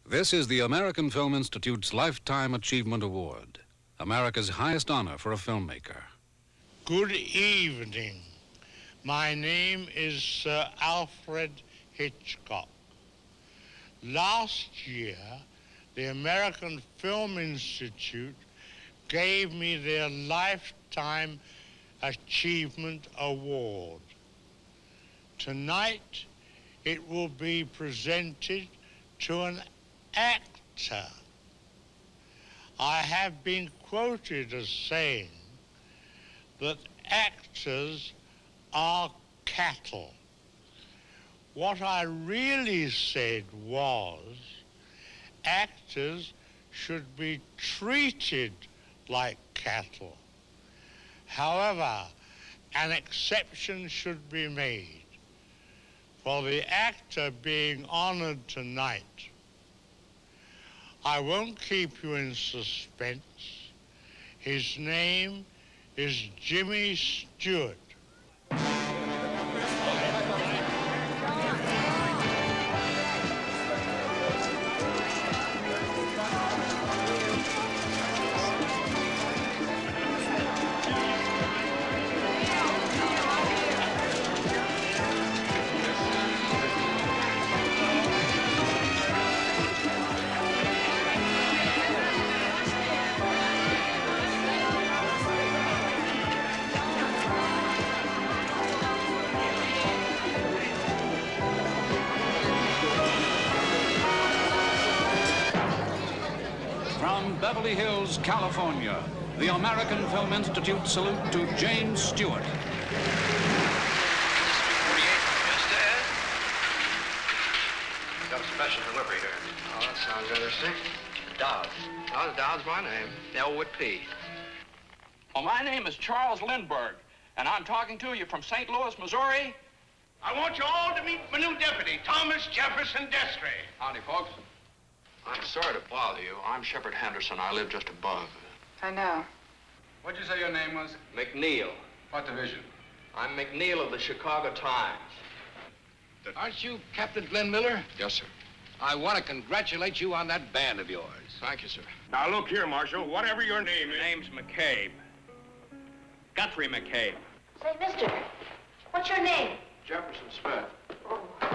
This is the American Film Institute's Lifetime Achievement Award, America's highest honor for a filmmaker. Good evening. My name is Sir Alfred Hitchcock. Last year, the American Film Institute gave me their Lifetime Achievement Award. Tonight, it will be presented to an actor. I have been quoted as saying that actors are cattle. What I really said was actors should be treated like cattle. However, an exception should be made for the actor being honored tonight. I won't keep you in suspense. His name is Jimmy Stewart. From Beverly Hills, California, the American Film Institute salute to James Stewart. Got a special delivery here. Oh, that sounds interesting. Dowd. Oh, Dowd's my name. Elwood P. Well, my name is Charles Lindbergh, and I'm talking to you from St. Louis, Missouri. I want you all to meet my new deputy, Thomas Jefferson Destry. Howdy, folks. I'm sorry to bother you. I'm Shepard Henderson. I live just above. I know. What'd you say your name was? McNeil. What division? I'm McNeil of the Chicago Times. Aren't you Captain Glenn Miller? Yes, sir. I want to congratulate you on that band of yours. Thank you, sir. Now, look here, Marshal. Whatever your name is... Name's McCabe. Guthrie McCabe. Say, mister, what's your name? Jefferson Smith. Oh, yes,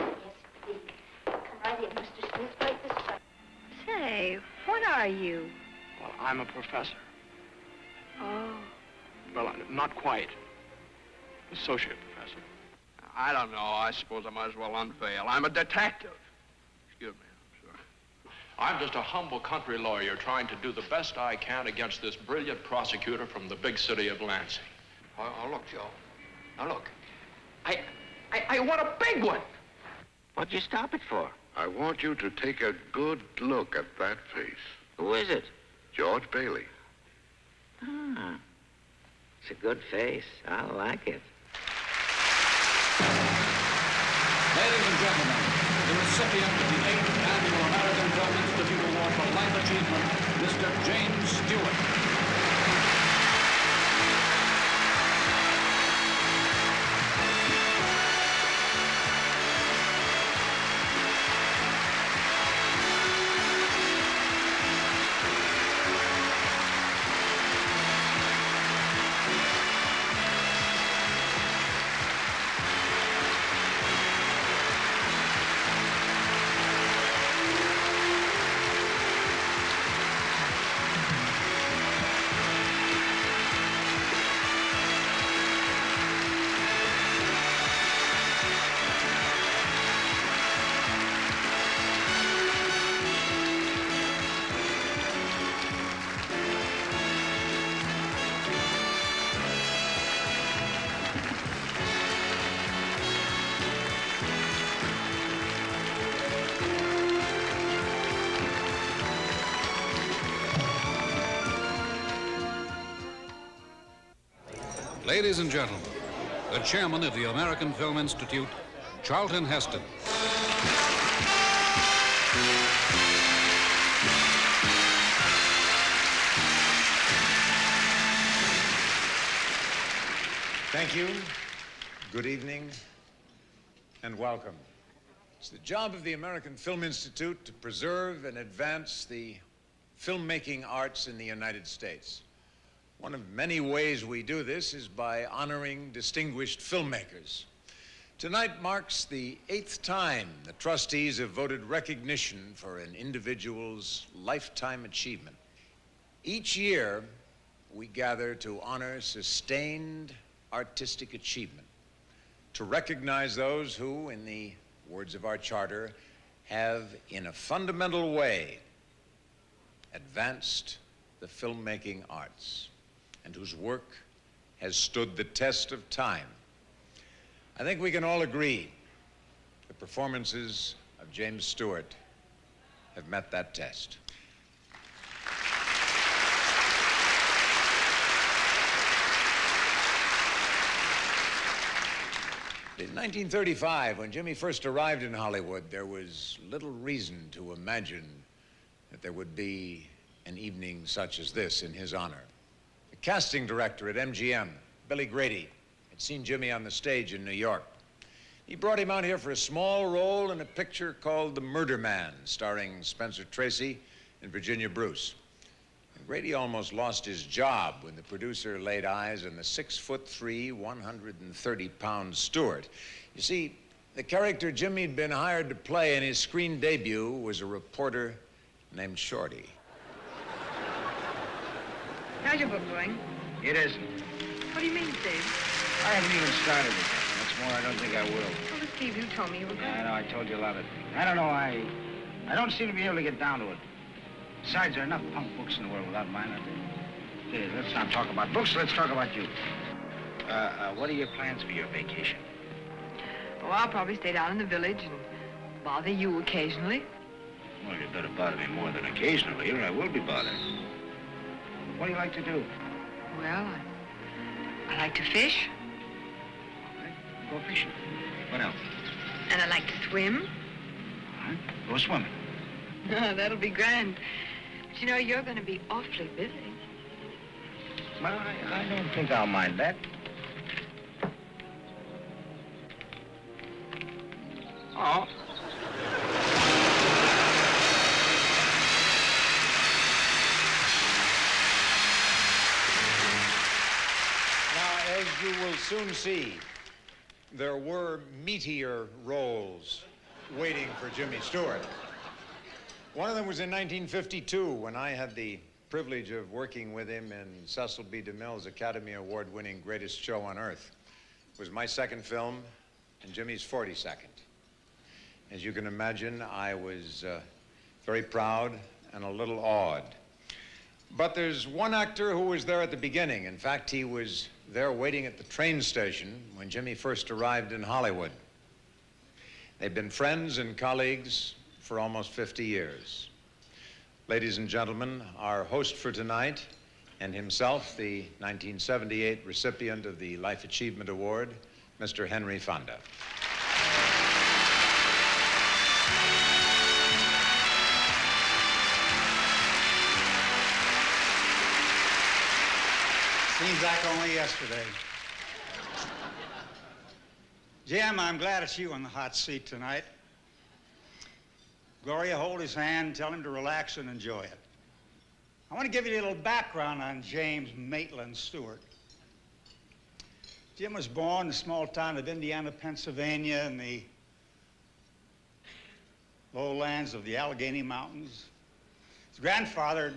indeed. Come right in, Mr. Smith, right this way. Say, what are you? Well, I'm a professor. Oh. Well, not quite. Associate professor. I don't know. I suppose I might as well unveil. I'm a detective. Excuse me, I'm sorry. I'm just a humble country lawyer trying to do the best I can against this brilliant prosecutor from the big city of Lansing. Oh, look, Joe. Now, look. I want a big one. What'd you stop it for? I want you to take a good look at that face. Who is it? George Bailey. Ah, it's a good face. I like it. Ladies and gentlemen, the recipient of the 8th Annual American Film Institute Award for Life Achievement, Mr. James Stewart. Ladies and gentlemen, the chairman of the American Film Institute, Charlton Heston. Thank you. Good evening and welcome. It's the job of the American Film Institute to preserve and advance the filmmaking arts in the United States. One of many ways we do this is by honoring distinguished filmmakers. Tonight marks the 8th time the trustees have voted recognition for an individual's lifetime achievement. Each year, we gather to honor sustained artistic achievement, to recognize those who, in the words of our charter, have in a fundamental way advanced the filmmaking arts and whose work has stood the test of time. I think we can all agree the performances of James Stewart have met that test. In 1935, when Jimmy first arrived in Hollywood, there was little reason to imagine that there would be an evening such as this in his honor. The casting director at MGM, Billy Grady, had seen Jimmy on the stage in New York. He brought him out here for a small role in a picture called The Murder Man, starring Spencer Tracy and Virginia Bruce. And Grady almost lost his job when the producer laid eyes on the 6'3", 130-pound Stewart. You see, the character Jimmy'd been hired to play in his screen debut was a reporter named Shorty. How's your book going? It isn't. What do you mean, Steve? I haven't even started it. What's more, I don't think I will. Well, Steve, you told me you were going. I know, I told you a lot of... I don't know, I don't seem to be able to get down to it. Besides, there are enough punk books in the world without mine. Okay, let's not talk about books, let's talk about you. What are your plans for your vacation? Oh, I'll probably stay down in the village and bother you occasionally. Well, you better bother me more than occasionally, or I will be bothered. What do you like to do? Well, I like to fish. All right, go fishing. What else? And I like to swim. All right, go swimming. That'll be grand. But you know, you're going to be awfully busy. Well, I don't think I'll mind that. Oh. Now, as you will soon see, there were meteor roles waiting for Jimmy Stewart. One of them was in 1952, when I had the privilege of working with him in Cecil B. DeMille's Academy Award-winning Greatest Show on Earth. It was my second film and Jimmy's 42nd. As you can imagine, I was very proud and a little awed. But there's one actor who was there at the beginning. In fact, he was there waiting at the train station when Jimmy first arrived in Hollywood. They've been friends and colleagues for almost 50 years. Ladies and gentlemen, our host for tonight, and himself, the 1978 recipient of the Life Achievement Award, Mr. Henry Fonda. Seems like only yesterday. Jim, I'm glad it's you on the hot seat tonight. Gloria, hold his hand, tell him to relax and enjoy it. I want to give you a little background on James Maitland Stewart. Jim was born in the small town of Indiana, Pennsylvania, in the lowlands of the Allegheny Mountains. His grandfather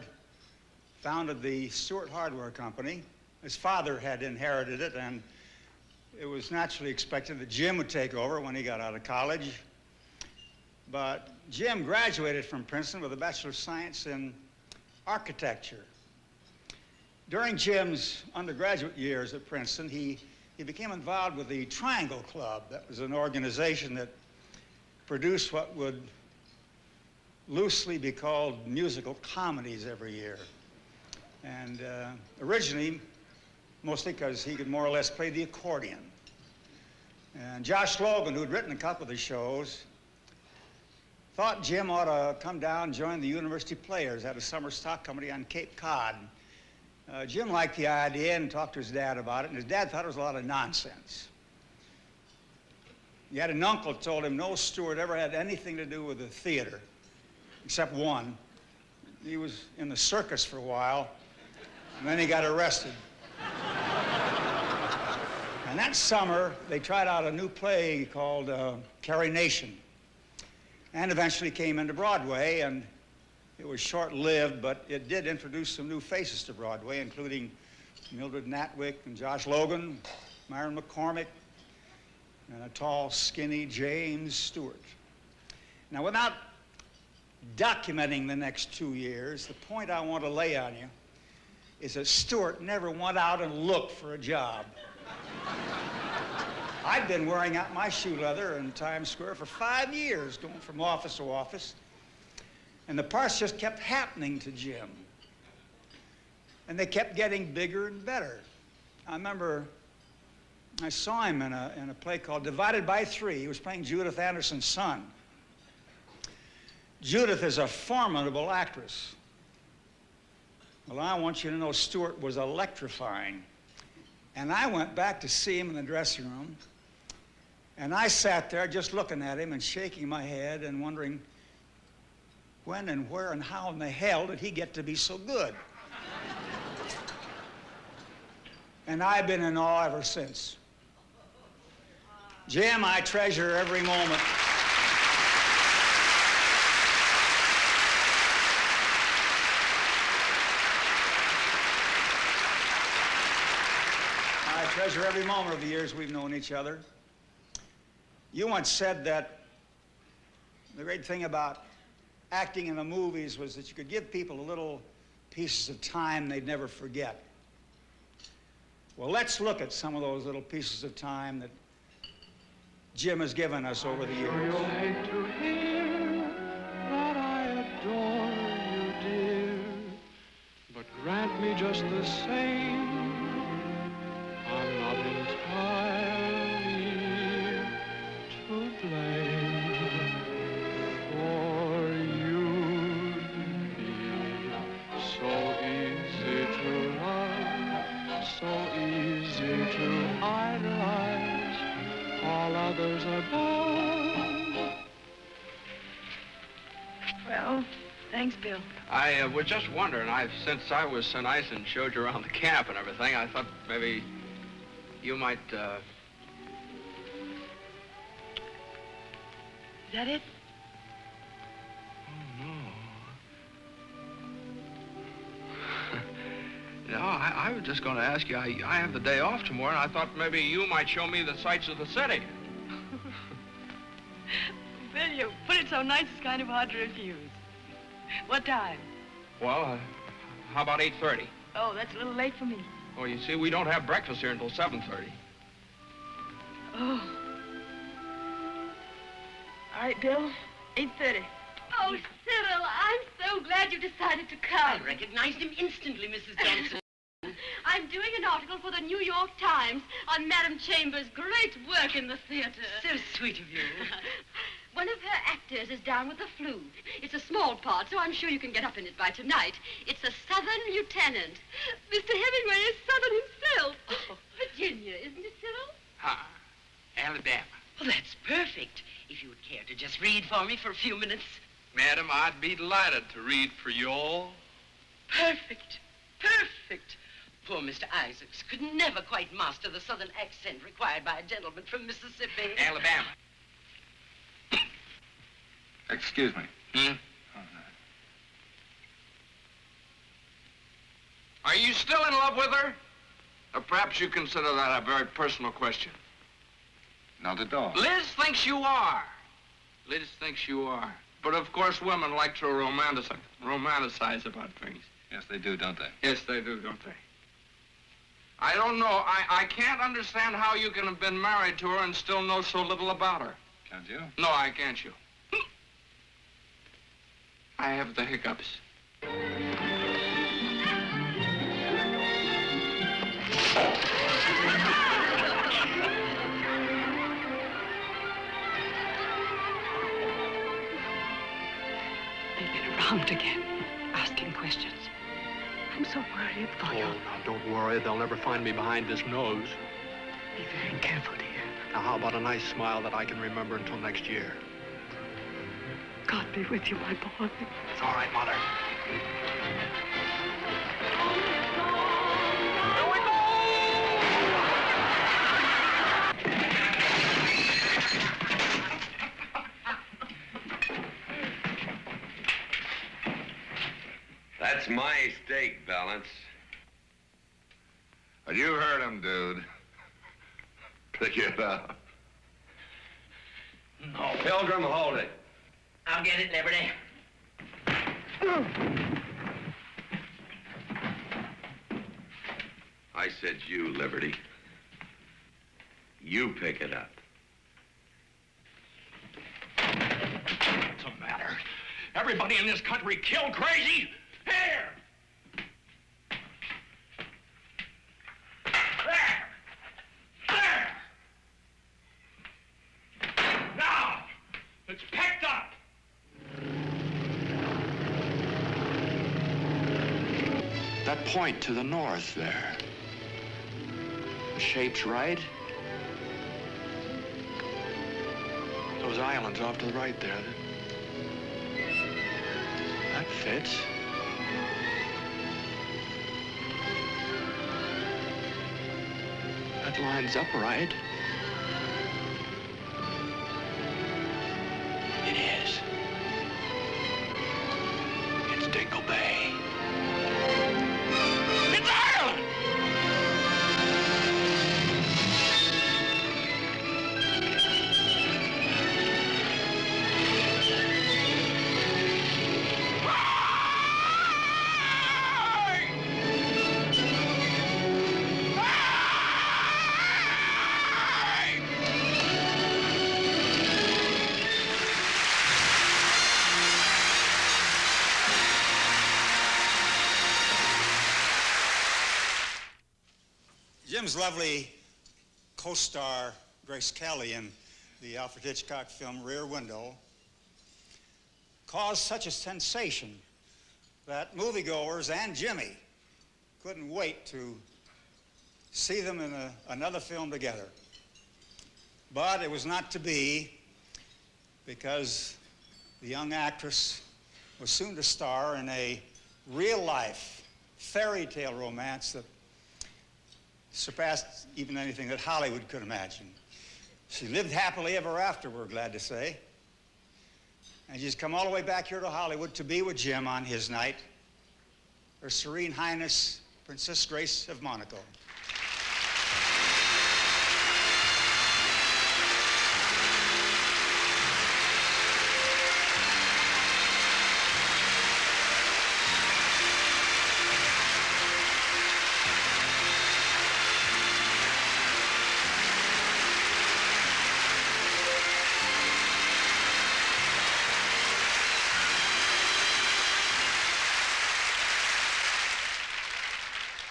founded the Stewart Hardware Company. His father had inherited it, and it was naturally expected that Jim would take over when he got out of college. But Jim graduated from Princeton with a Bachelor of Science in Architecture. During Jim's undergraduate years at Princeton, he became involved with the Triangle Club. That was an organization that produced what would loosely be called musical comedies every year. And originally, mostly because he could more or less play the accordion. And Josh Logan, who had written a couple of the shows, thought Jim ought to come down and join the University Players, had a summer stock company on Cape Cod. Jim liked the idea and talked to his dad about it, and his dad thought it was a lot of nonsense. He had an uncle who told him no Stewart ever had anything to do with the theater, except one. He was in the circus for a while, and then he got arrested. And that summer, they tried out a new play called Carrie Nation, and eventually came into Broadway, and it was short-lived, but it did introduce some new faces to Broadway, including Mildred Natwick and Josh Logan, Myron McCormick, and a tall, skinny James Stewart. Now, without documenting the next 2 years, the point I want to lay on you is that Stewart never went out and looked for a job. I'd been wearing out my shoe leather in Times Square for 5 years, going from office to office. And the parts just kept happening to Jim. And they kept getting bigger and better. I remember I saw him in a play called Divided by Three. He was playing Judith Anderson's son. Judith is a formidable actress. Well, I want you to know Stewart was electrifying. And I went back to see him in the dressing room. And I sat there just looking at him and shaking my head and wondering when and where and how in the hell did he get to be so good? And I've been in awe ever since. Jim, I treasure every moment. I treasure every moment of the years we've known each other. You once said that the great thing about acting in the movies was that you could give people little pieces of time they'd never forget. Well, let's look at some of those little pieces of time that Jim has given us over the years. You'll hate to hear that I adore you, dear, but grant me just the same, I'm not entirely to blame, for you'd be so easy to love, so easy to idolize, all others above. Well, thanks, Bill. I was just wondering, since I was so nice and showed you around the camp and everything, I thought maybe you might, Is that it? No, I was just going to ask you, I have the day off tomorrow, and I thought maybe you might show me the sights of the city. Bill, you put it so nice, it's kind of hard to refuse. What time? Well, how about 8:30? Oh, that's a little late for me. Oh, you see, we don't have breakfast here until 7:30. Oh. All right, Bill, 8:30. Oh, Cyril, I'm so glad you decided to come. I recognized him instantly, Mrs. Johnson. I'm doing an article for the New York Times on Madam Chambers' great work in the theater. So sweet of you. One of her actors is down with the flu. It's a small part, so I'm sure you can get up in it by tonight. It's a Southern lieutenant. Mr. Hemingway is Southern himself. Oh. Virginia, isn't it, Cyril? Alabama. Well, that's perfect. If you would care to just read for me for a few minutes. Madam, I'd be delighted to read for you all. Perfect. Perfect. Poor Mr. Isaacs could never quite master the Southern accent required by a gentleman from Mississippi. Alabama. Excuse me. Are you still in love with her? Or perhaps you consider that a very personal question. Not at all. Liz thinks you are. Liz thinks you are. But of course, women like to romanticize about things. Yes, they do, don't they? Yes, they do, don't they? I don't know. I can't understand how you can have been married to her and still know so little about her. Can't you? No, I can't, you. I have the hiccups. They've been around again, asking questions. I'm so worried for you. Oh, now, don't worry. They'll never find me behind this nose. Be very careful, dear. Now, how about a nice smile that I can remember until next year? God be with you, my boy. It's all right, Mother. That's my steak, Balance. You heard him, dude. Pick it up. No. Pilgrim, hold it. I'll get it, Liberty. I said you, Liberty. You pick it up. What's the matter? Everybody in this country killed crazy? Here! There! There! Now, it's picked up! That point to the north there. The shape's right. Those islands off to the right there. That fits. That lines up right. It is. It's Dingle Bay. It's Ireland! Jim's lovely co-star, Grace Kelly, in the Alfred Hitchcock film Rear Window, caused such a sensation that moviegoers and Jimmy couldn't wait to see them in another film together. But it was not to be, because the young actress was soon to star in a real-life fairy tale romance that surpassed even anything that Hollywood could imagine. She lived happily ever after, we're glad to say. And she's come all the way back here to Hollywood to be with Jim on his night. Her Serene Highness, Princess Grace of Monaco.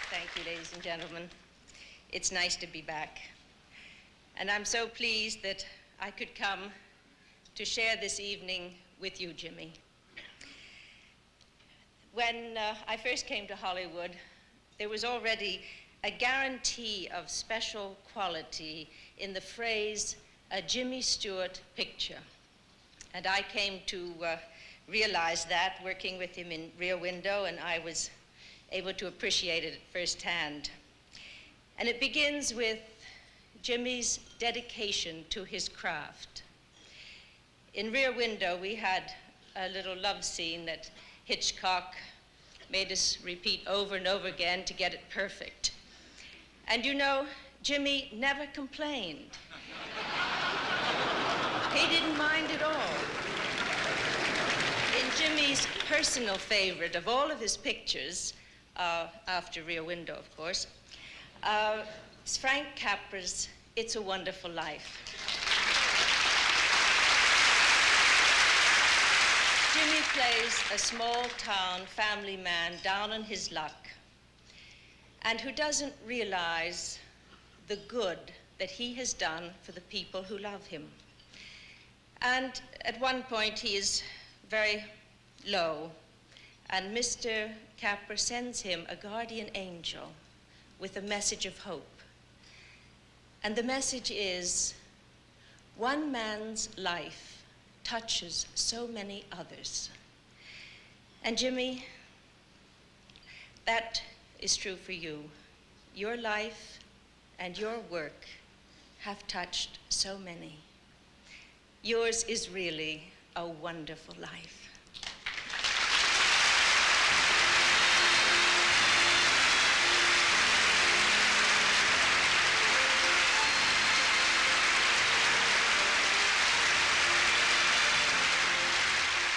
Thank you, ladies and gentlemen. It's nice to be back. And I'm so pleased that I could come to share this evening with you, Jimmy. When I first came to Hollywood, there was already a guarantee of special quality in the phrase, a Jimmy Stewart picture. And I came to realize that working with him in Rear Window, and I was able to appreciate it firsthand. And it begins with Jimmy's dedication to his craft. In Rear Window, we had a little love scene that Hitchcock made us repeat over and over again to get it perfect. And you know, Jimmy never complained. He didn't mind at all. In Jimmy's personal favorite of all of his pictures, after Rear Window, of course, it's Frank Capra's It's a Wonderful Life. Jimmy plays a small-town family man down on his luck and who doesn't realize the good that he has done for the people who love him. And at one point, he is very low, and Mr. Capra sends him a guardian angel with a message of hope. And the message is One man's life touches so many others. And Jimmy, that is true for you. Your life and your work have touched so many. Yours is really a wonderful life.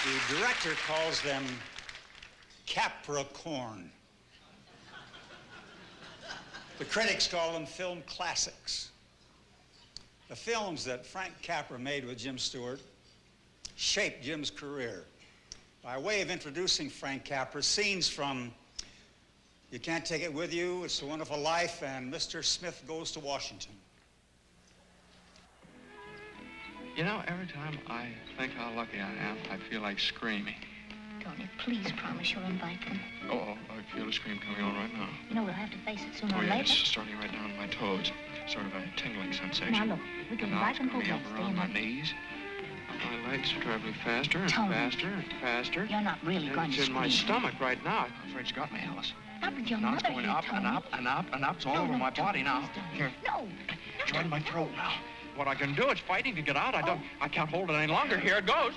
The director calls them Capricorn. The critics call them film classics. The films that Frank Capra made with Jim Stewart shaped Jim's career. By way of introducing Frank Capra, scenes from You Can't Take It With You, It's a Wonderful Life, and Mr. Smith Goes to Washington. You know, every time I think how lucky I am, I feel like screaming. Tony, please promise you'll invite them. Oh, I feel a scream coming on right now. You know, we'll have to face it sooner Oh, or yeah, later. it's starting right down my toes. Sort of a tingling sensation. Now, look, we can And now invite it's them going both up stay around in my the... knees. My legs are traveling faster and Tony. faster and faster. You're not really going to It's in my scream. stomach right now. I'm afraid it's got me, Alice. Not with your Now mother it's going here, up Tony. and up and up and up. It's all No, over no, my Tony, body now. please don't. Here, No. it's right in my throat now. What I can do is fighting to get out. I can't hold it any longer. Here it goes.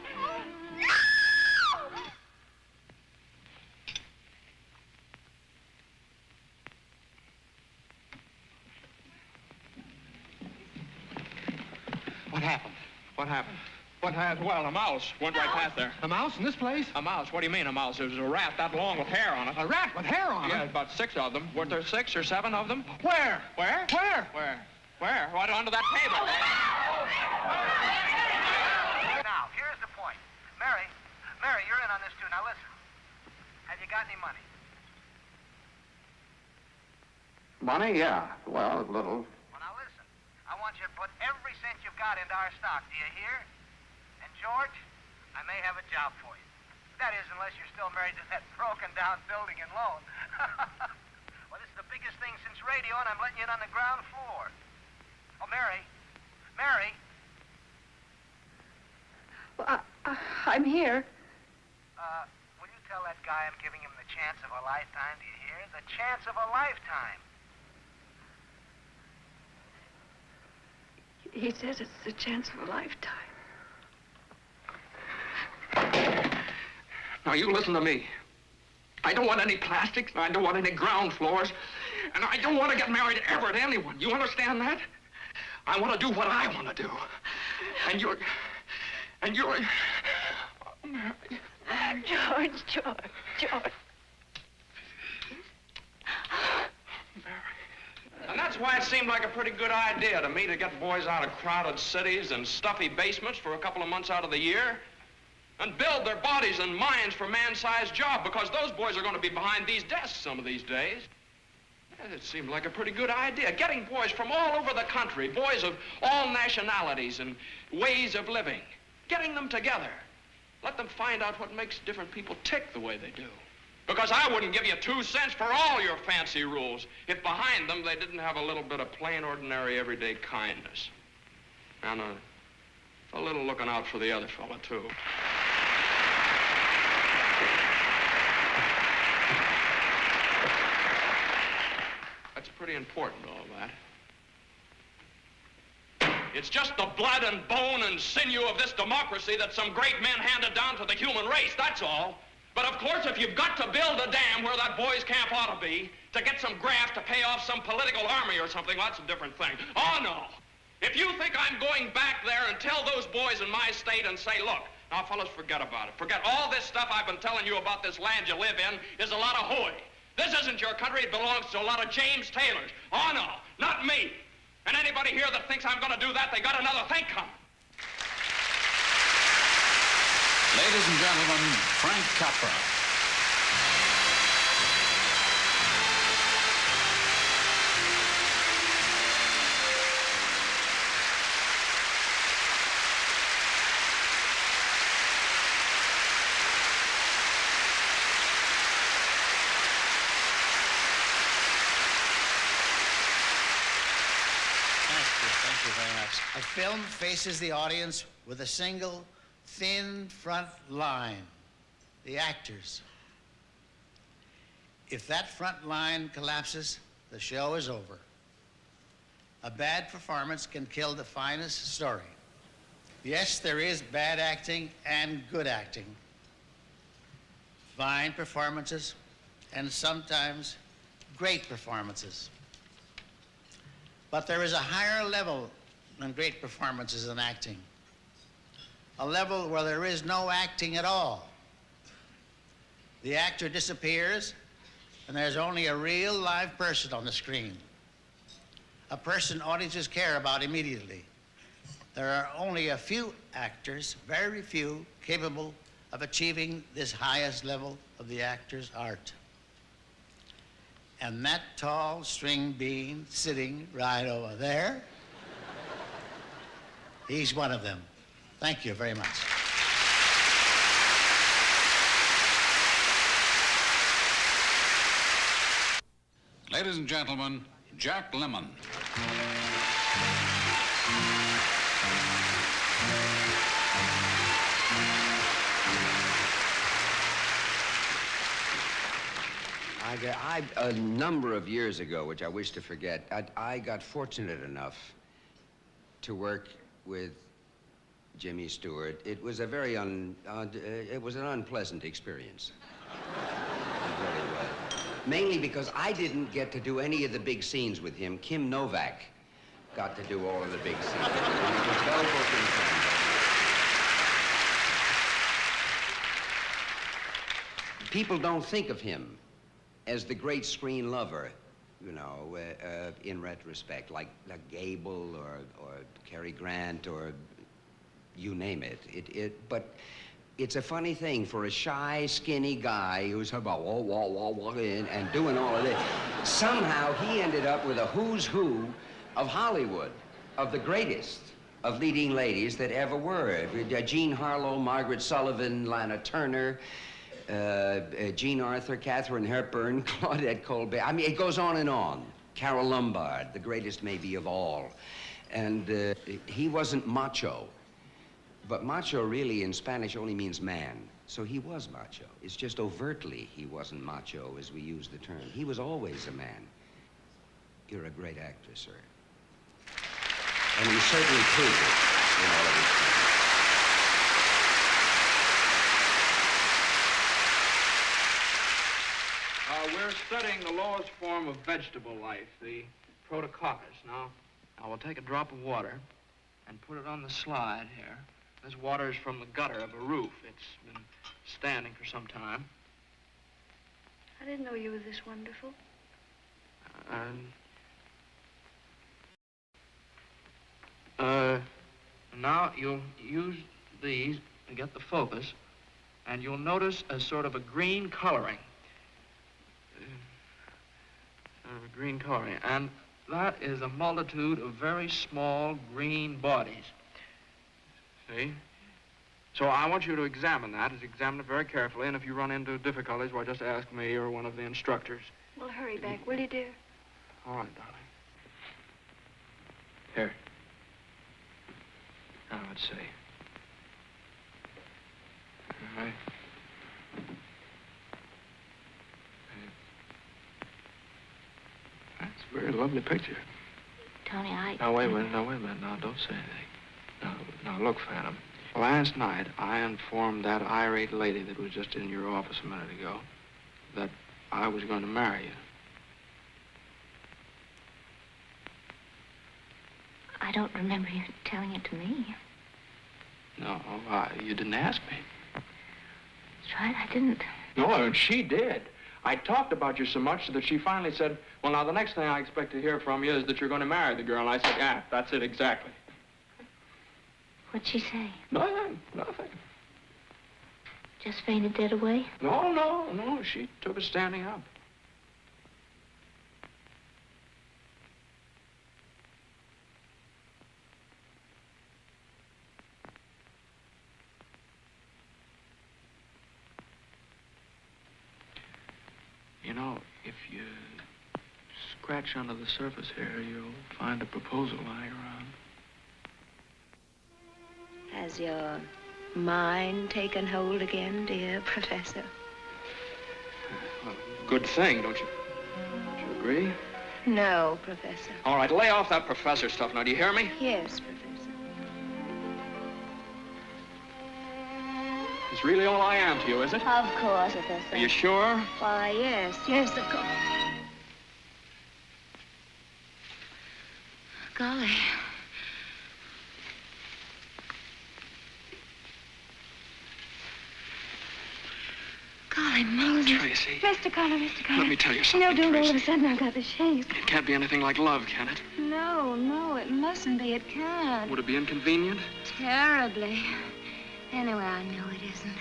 What happened? What happened? What happened? Well, a mouse went right past there. A mouse in this place? A mouse? What do you mean a mouse? It was a rat that long with hair on it. A rat with hair on Yeah, it? about 6 of them. Weren't there 6 or 7 of them? Where? Where? Where? Where? Where? Right under that table. Now, here's the point. Mary, you're in on this too. Now listen. Have you got any money? Money? Yeah. Well, a little. Well, now listen. I want you to put every cent you've got into our stock. Do you hear? And George, I may have a job for you. That is, unless you're still married to that broken-down building and loan. Well, this is the biggest thing since radio, and I'm letting you in on the ground floor. Oh, Mary. Mary. Well, I'm here. Will you tell that guy I'm giving him the chance of a lifetime? Do you hear? The chance of a lifetime. He says it's the chance of a lifetime. Now, you listen to me. I don't want any plastics. I don't want any ground floors. And I don't want to get married ever to anyone. You understand that? I want to do what I want to do. And you're... George. And that's why it seemed like a pretty good idea to me to get boys out of crowded cities and stuffy basements for a couple of months out of the year and build their bodies and minds for man-sized job, because those boys are going to be behind these desks some of these days. It seemed like a pretty good idea, getting boys from all over the country, boys of all nationalities and ways of living, getting them together. Let them find out what makes different people tick the way they do. Because I wouldn't give you 2 cents for all your fancy rules if behind them they didn't have a little bit of plain, ordinary, everyday kindness. And a little looking out for the other fella, too. That's pretty important, all that. It's just the blood and bone and sinew of this democracy that some great men handed down to the human race, that's all. But of course, if you've got to build a dam where that boys' camp ought to be, to get some graft to pay off some political army or something, well, that's a different thing. Oh, no. If you think I'm going back there and tell those boys in my state and say, look, now, fellas, forget about it. Forget all this stuff I've been telling you about this land you live in is a lot of hooey. This isn't your country. It belongs to a lot of James Taylors. Oh, no, not me. And anybody here that thinks I'm going to do that, they got another think coming. Ladies and gentlemen, Frank Capra. Thank you. you very much. A film faces the audience with a single, thin front line, the actors. If that front line collapses, the show is over. A bad performance can kill the finest story. Yes, there is bad acting and good acting. Fine performances, and sometimes great performances. But there is a higher level than great performances in acting. A level where there is no acting at all. The actor disappears, and there's only a real live person on the screen. A person audiences care about immediately. There are only a few actors, very few, capable of achieving this highest level of the actor's art. And that tall string bean sitting right over there, he's one of them. Thank you very much. Ladies and gentlemen, Jack Lemmon. A number of years ago, which I wish to forget, I got fortunate enough to work with Jimmy Stewart. It was a very it was an unpleasant experience. It really was. Mainly because I didn't get to do any of the big scenes with him. Kim Novak got to do all of the big scenes. It was well booked in time. People don't think of him as the great screen lover, you know, in retrospect, like Gable or Cary Grant or you name it. But it's a funny thing for a shy, skinny guy who's about wah, wah, wah, wah, and doing all of this. Somehow he ended up with a who's who of Hollywood, of the greatest of leading ladies that ever were. Jean Harlow, Margaret Sullivan, Lana Turner, Jean Arthur, Katharine Hepburn, Claudette Colbert. I mean, it goes on and on. Carole Lombard, the greatest maybe of all. And he wasn't macho. But macho really in Spanish only means man. So he was macho. It's just overtly he wasn't macho as we use the term. He was always a man. You're a great actor, sir. And he certainly proved it in all of his films. We're studying the lowest form of vegetable life, the protococcus. Now, I will take a drop of water and put it on the slide here. This water is from the gutter of a roof. It's been standing for some time. I didn't know you were this wonderful. Now you'll use these to get the focus, and you'll notice a sort of a green coloring. And that is a multitude of very small green bodies. See? So I want you to examine that, examine it very carefully, and if you run into difficulties, well, just ask me or one of the instructors. Well, hurry back, will you, dear? All right, darling. Here. Now, let's see. All right. That's a very lovely picture. Tony, Now, wait a minute. Now, don't say anything. Now, look, Phantom. Last night, I informed that irate lady that was just in your office a minute ago that I was going to marry you. I don't remember you telling it to me. No, you didn't ask me. That's right, I didn't. No, and she did. I talked about you so much that she finally said, well, now, the next thing I expect to hear from you is that you're going to marry the girl. And I said, yeah, that's it exactly. What'd she say? Nothing. Just fainted dead away? No. She took us standing up. You know, if you scratch under the surface here, you'll find a proposal lying around. Has your mind taken hold again, dear Professor? Well, good thing, don't you agree? No, Professor. All right, lay off that professor stuff now. Do you hear me? Yes, Professor. It's really all I am to you, is it? Of course, Professor. Are you sure? Why, yes. Yes, of course. Golly. Golly, Moses. Tracy. Mr. Connor, Mr. Connor. Let me tell you something, No, don't all of a Tracy. sudden I've got the shakes. It can't be anything like love, can it? No, no, it mustn't be. It can't. Would it be inconvenient? Terribly. Anyway, I know it isn't.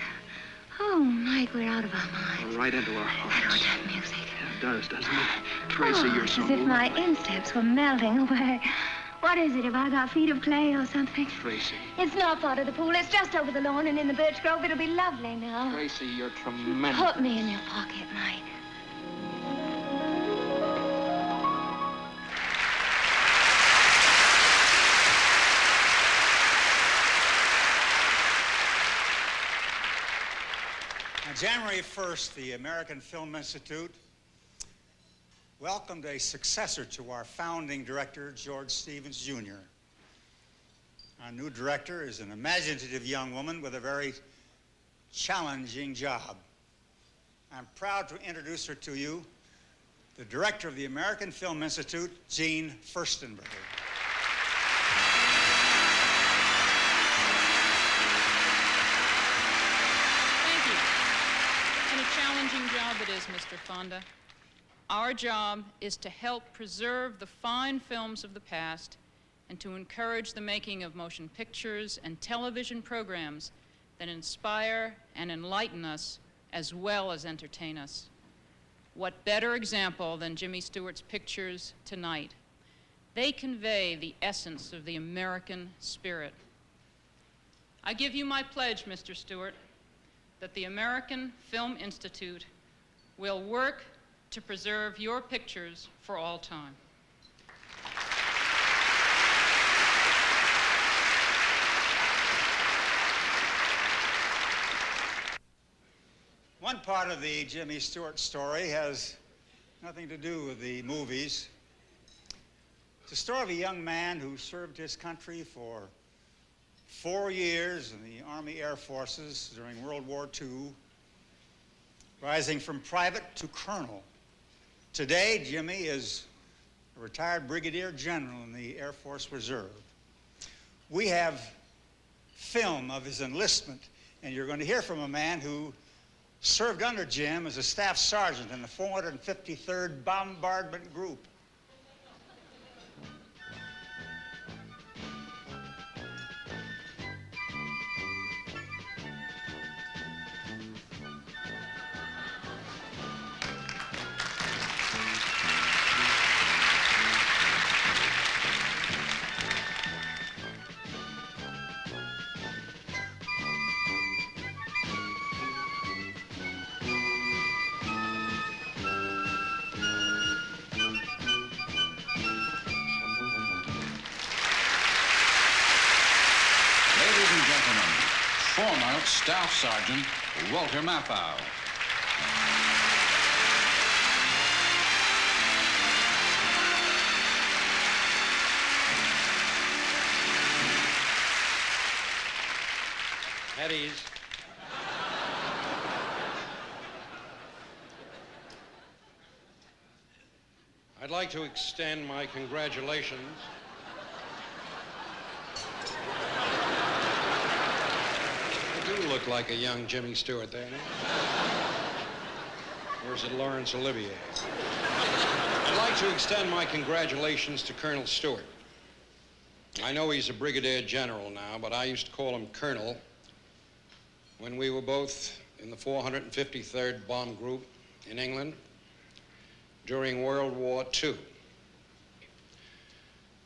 Oh, Mike, we're out of our minds. Right into our hearts. Oh, that music. Yeah, it does, doesn't it? Tracy, you're so As if my lovely. insteps were melting away. What is it? Have I got feet of clay or something? Tracy. It's not far to the pool. It's just over the lawn and in the birch grove. It'll be lovely now. Tracy, you're tremendous. Put me in your pocket, Mike. On January 1st, the American Film Institute welcomed a successor to our founding director, George Stevens, Jr. Our new director is an imaginative young woman with a very challenging job. I'm proud to introduce her to you, the director of the American Film Institute, Jean Furstenberg. Thank you. And a challenging job it is, Mr. Fonda. Our job is to help preserve the fine films of the past and to encourage the making of motion pictures and television programs that inspire and enlighten us as well as entertain us. What better example than Jimmy Stewart's pictures tonight? They convey the essence of the American spirit. I give you my pledge, Mr. Stewart, that the American Film Institute will work to preserve your pictures for all time. One part of the Jimmy Stewart story has nothing to do with the movies. It's the story of a young man who served his country for 4 years in the Army Air Forces during World War II, rising from private to colonel. Today, Jimmy is a retired brigadier general in the Air Force Reserve. We have film of his enlistment, and you're going to hear from a man who served under Jim as a staff sergeant in the 453rd Bombardment Group. Ladies and gentlemen, former Staff Sergeant Walter Matthau. At ease. I'd like to extend my congratulations I do look like a young Jimmy Stewart there, or is it Laurence Olivier? I'd like to extend my congratulations to Colonel Stewart. I know he's a brigadier general now, but I used to call him Colonel when we were both in the 453rd Bomb Group in England during World War II.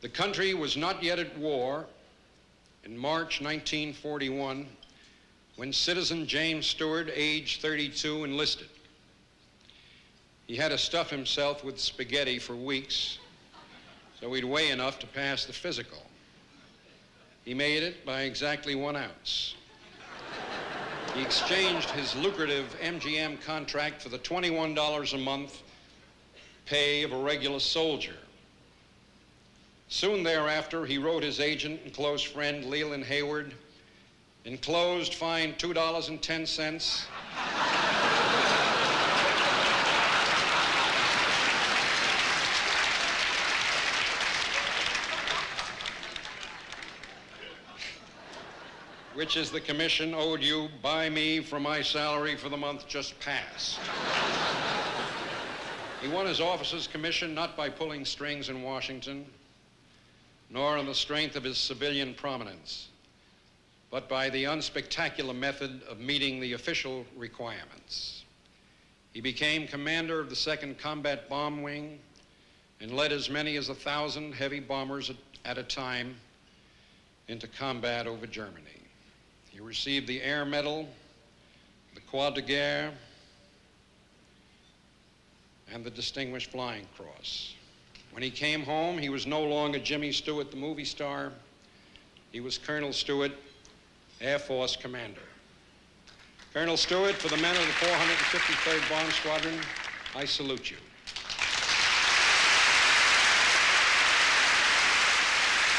The country was not yet at war in March 1941 when citizen James Stewart, age 32, enlisted. He had to stuff himself with spaghetti for weeks so he'd weigh enough to pass the physical. he made it by exactly 1 ounce. He exchanged his lucrative MGM contract for the $21 a month pay of a regular soldier. Soon thereafter, he wrote his agent and close friend, Leland Hayward, enclosed, fine $2.10. Which is the commission owed you by me for my salary for the month just past. He won his officer's commission not by pulling strings in Washington, nor on the strength of his civilian prominence, but by the unspectacular method of meeting the official requirements. He became commander of the 2nd Combat Bomb Wing and led as many as 1,000 heavy bombers at a time into combat over Germany. He received the Air Medal, the Croix de Guerre, and the Distinguished Flying Cross. When he came home, he was no longer Jimmy Stewart, the movie star. He was Colonel Stewart, Air Force Commander. Colonel Stewart, for the men of the 453rd Bomb Squadron, I salute you.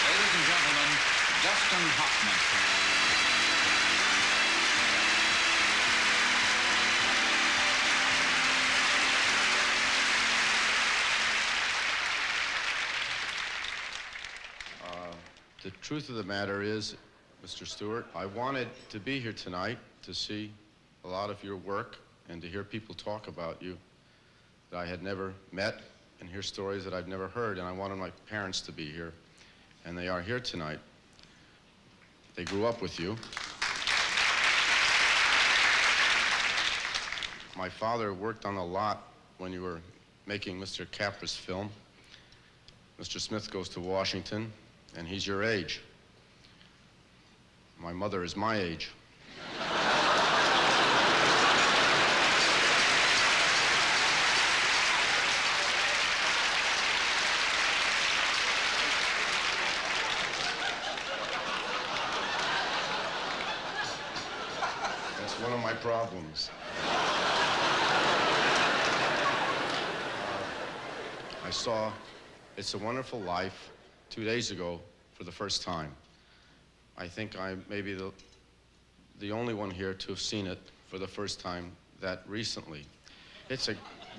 Ladies and gentlemen, Dustin Hoffman. The truth of the matter is, Mr. Stewart, I wanted to be here tonight to see a lot of your work and to hear people talk about you that I had never met and hear stories that I've never heard, and I wanted my parents to be here, and they are here tonight. They grew up with you. My father worked on the lot when you were making Mr. Capra's film. Mr. Smith goes to Washington, and he's your age. My mother is my age. That's one of my problems. I saw It's a Wonderful Life 2 days ago for the first time. I think I may be the only one here to have seen it for the first time that recently. It's a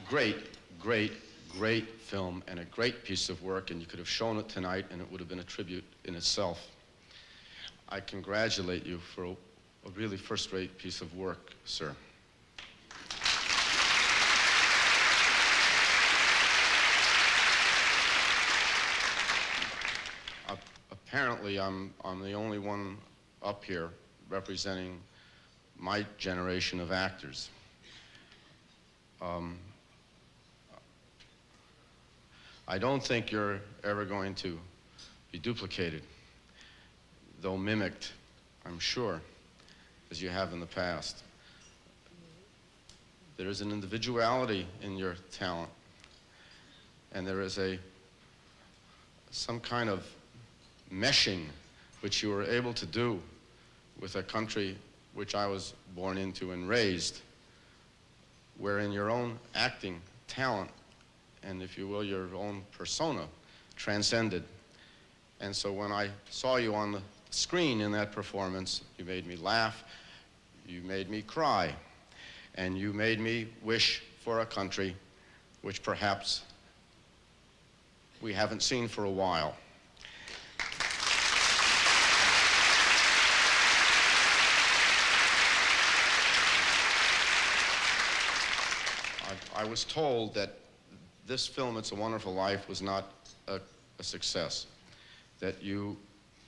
great, great, great film and a great piece of work, and you could have shown it tonight and it would have been a tribute in itself. I congratulate you for a really first-rate piece of work, sir. Apparently, I'm the only one up here representing my generation of actors. I don't think you're ever going to be duplicated, though mimicked, I'm sure, as you have in the past. There is an individuality in your talent, and there is some kind of meshing which you were able to do with a country which I was born into and raised, wherein your own acting talent and, if you will, your own persona transcended. And so when I saw you on the screen in that performance, you made me laugh, you made me cry, and you made me wish for a country which perhaps we haven't seen for a while. I was told that this film, It's a Wonderful Life, was not a success, that you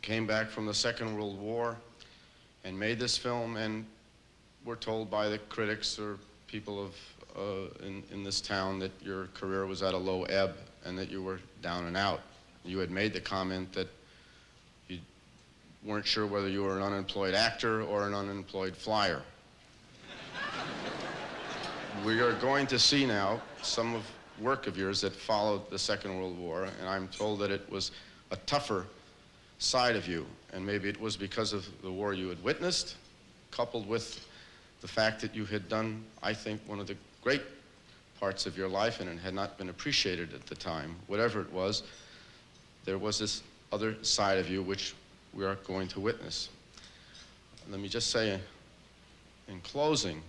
came back from the Second World War and made this film and were told by the critics or people in this town that your career was at a low ebb and that you were down and out. You had made the comment that you weren't sure whether you were an unemployed actor or an unemployed flyer. We are going to see now some of work of yours that followed the Second World War, and I'm told that it was a tougher side of you. And maybe it was because of the war you had witnessed, coupled with the fact that you had done, I think, one of the great parts of your life, and it had not been appreciated at the time. Whatever it was, there was this other side of you which we are going to witness. Let me just say in closing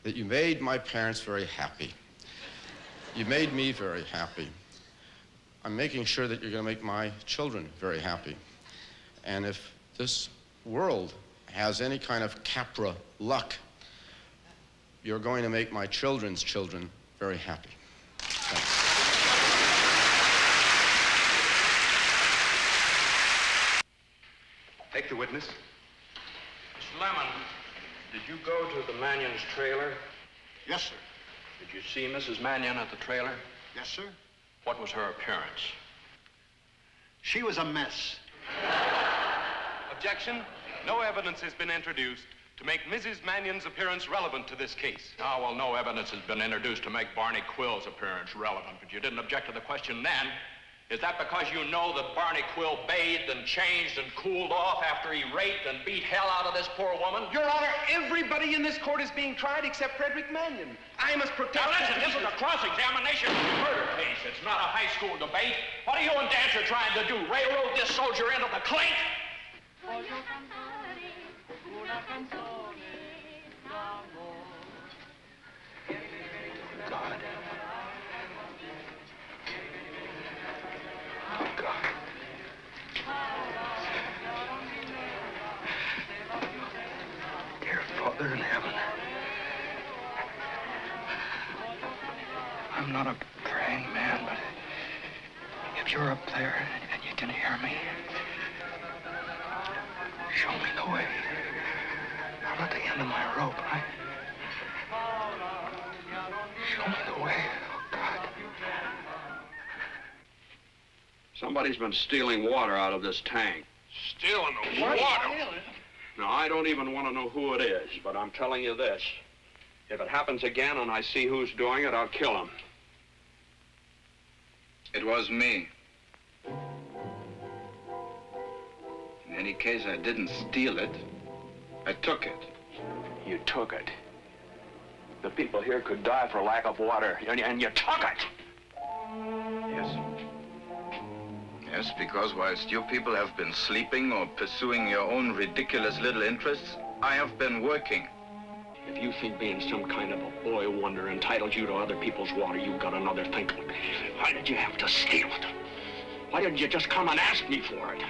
that you made my parents very happy. You made me very happy. I'm making sure that you're going to make my children very happy. And if this world has any kind of Capra luck, you're going to make my children's children very happy. Thanks. Take the witness. Miss Lemon, did you go to the Mannion's trailer? Yes, sir. Did you see Mrs. Mannion at the trailer? Yes, sir. What was her appearance? She was a mess. Objection. No evidence has been introduced to make Mrs. Mannion's appearance relevant to this case. Ah, well, no evidence has been introduced to make Barney Quill's appearance relevant, but you didn't object to the question then. Is that because you know that Barney Quill bathed and changed and cooled off after he raped and beat hell out of this poor woman? Your Honor, everybody in this court is being tried except Frederick Mannion. I must protect... Now listen, this is a cross-examination of a murder case. It's not a high school debate. What are you and Dancer trying to do, railroad this soldier into the clink? God. Dear Father in heaven, I'm not a praying man, but if you're up there and you can hear me, show me the way. I'm at the end of my rope. Show me the way. Oh, God. Somebody's been stealing water out of this tank. Stealing the water? Now, I don't even want to know who it is, but I'm telling you this. If it happens again and I see who's doing it, I'll kill him. It was me. In any case, I didn't steal it. I took it. You took it. The people here could die for lack of water, and you took it. Yes. Yes, because whilst you people have been sleeping or pursuing your own ridiculous little interests, I have been working. If you think being some kind of a boy wonder entitles you to other people's water, you've got another thinking. Why did you have to steal it? Why didn't you just come and ask me for it?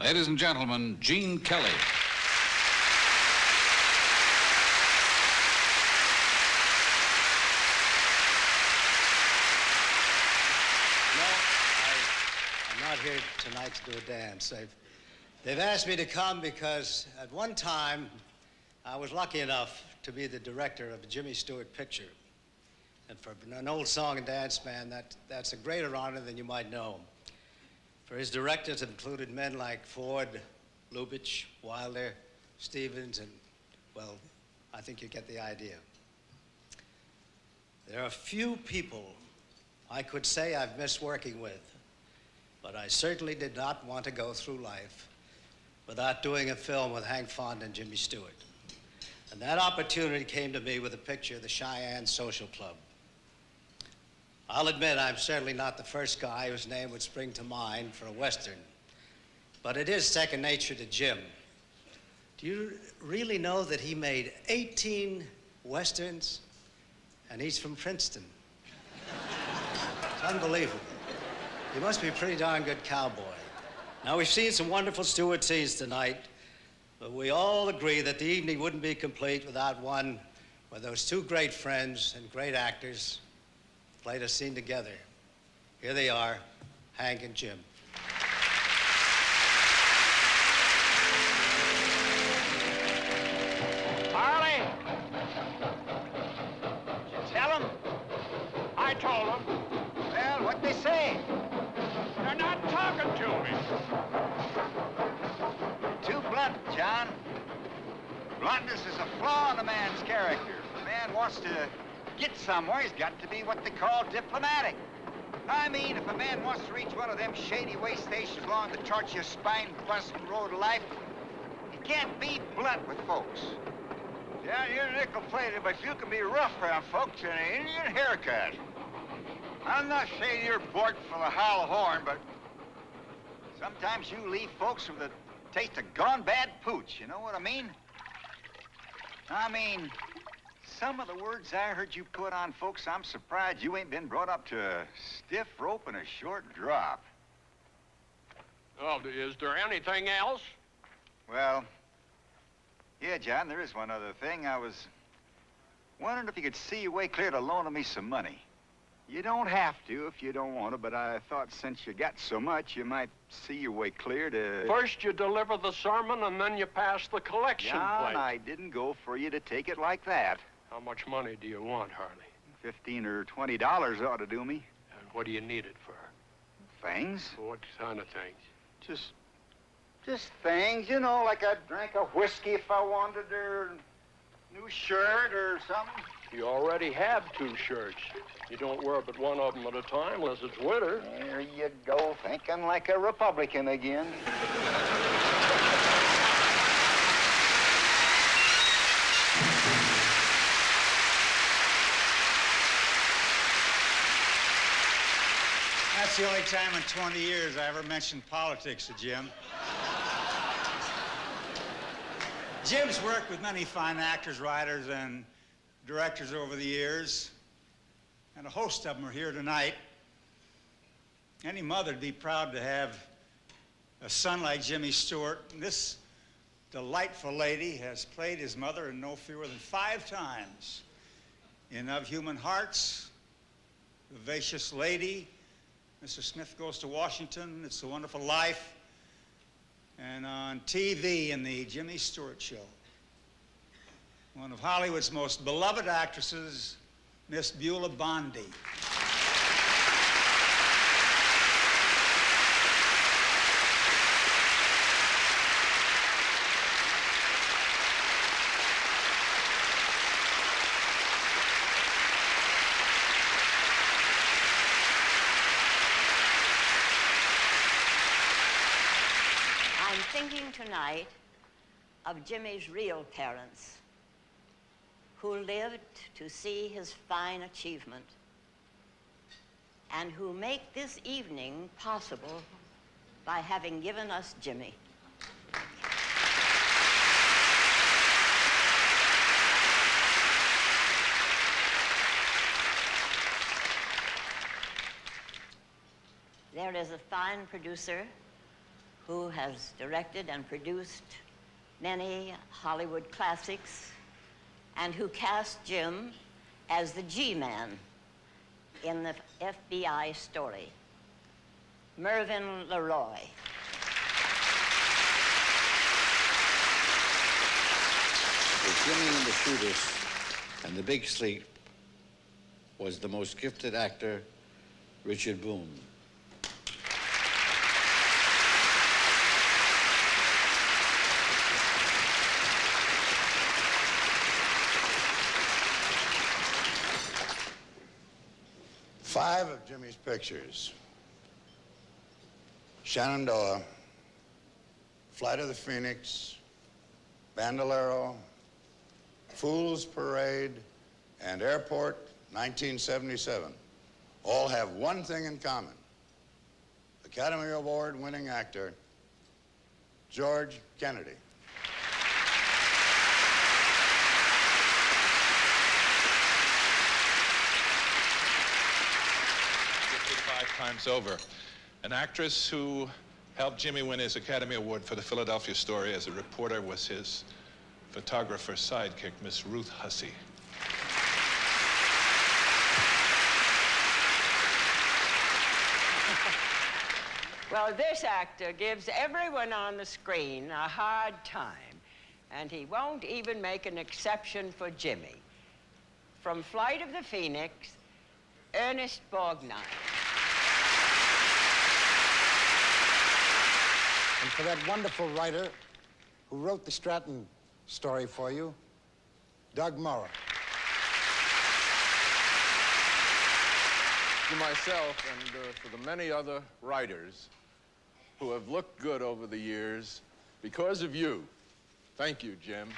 Ladies and gentlemen, Gene Kelly. I'm not here tonight to do a dance. They've asked me to come because at one time I was lucky enough to be the director of a Jimmy Stewart picture. And for an old song and dance man, that's a greater honor than you might know. For his directors included men like Ford, Lubitsch, Wilder, Stevens, and, well, I think you get the idea. There are few people I could say I've missed working with, but I certainly did not want to go through life without doing a film with Hank Fonda and Jimmy Stewart. And that opportunity came to me with a picture of the Cheyenne Social Club. I'll admit I'm certainly not the first guy whose name would spring to mind for a Western. But it is second nature to Jim. Do you really know that he made 18 Westerns? And he's from Princeton. It's unbelievable. He must be a pretty darn good cowboy. Now, we've seen some wonderful Stewart scenes tonight, but we all agree that the evening wouldn't be complete without one where those two great friends and great actors played a scene together. Here they are, Hank and Jim. Harley! Did you tell them? I told them. Well, what'd they say? They're not talking to me. Too blunt, John. Bluntness is a flaw in a man's character. If a man wants to get somewhere, he's got to be what they call diplomatic. I mean, if a man wants to reach one of them shady way stations along the tortuous, spine-busting road of life, he can't be blunt with folks. Yeah, you're nickel-plated, but you can be rough around folks in an Indian haircut. I'm not saying you're bort for the hollow horn, but sometimes you leave folks with a taste of gone bad pooch, you know what I mean? I mean, some of the words I heard you put on folks, I'm surprised you ain't been brought up to a stiff rope and a short drop. Oh, is there anything else? Well, yeah, John, there is one other thing. I was wondering if you could see your way clear to loaning me some money. You don't have to if you don't want to, but I thought since you got so much, you might see your way clear to... First you deliver the sermon and then you pass the collection John, plate. I didn't go for you to take it like that. How much money do you want, Harley? $15 or $20 ought to do me. And what do you need it for? Things? What kind of things? Just things, you know, like a drink of whiskey if I wanted, or a new shirt or something. You already have 2 shirts. You don't wear but one of them at a time unless it's winter. There you go, thinking like a Republican again. That's the only time in 20 years I ever mentioned politics to Jim. Jim's worked with many fine actors, writers, and directors over the years, and a host of them are here tonight. Any mother'd be proud to have a son like Jimmy Stewart. And this delightful lady has played his mother in no fewer than 5 times in Of Human Hearts, Vivacious Lady, Mr. Smith Goes to Washington, It's a Wonderful Life, and on TV in the Jimmy Stewart Show. One of Hollywood's most beloved actresses, Miss Beulah Bondi. I'm thinking tonight of Jimmy's real parents, who lived to see his fine achievement and who make this evening possible by having given us Jimmy. There is a fine producer who has directed and produced many Hollywood classics and who cast Jim as the G-Man in the FBI story, Mervyn LeRoy. The Jimmy and the Shooters and The Big Sleep was the most gifted actor, Richard Boone. Five of Jimmy's pictures: Shenandoah, Flight of the Phoenix, Bandolero, Fool's Parade, and Airport, 1977. all have one thing in common. Academy Award-winning actor, George Kennedy. 5 times over. An actress who helped Jimmy win his Academy Award for the Philadelphia Story as a reporter was his photographer sidekick, Miss Ruth Hussey. Well, this actor gives everyone on the screen a hard time, and he won't even make an exception for Jimmy. From Flight of the Phoenix, Ernest Borgnine. And for that wonderful writer who wrote the Stratton story for you, Doug Morrow. To myself and for the many other writers who have looked good over the years, because of you, thank you, Jim.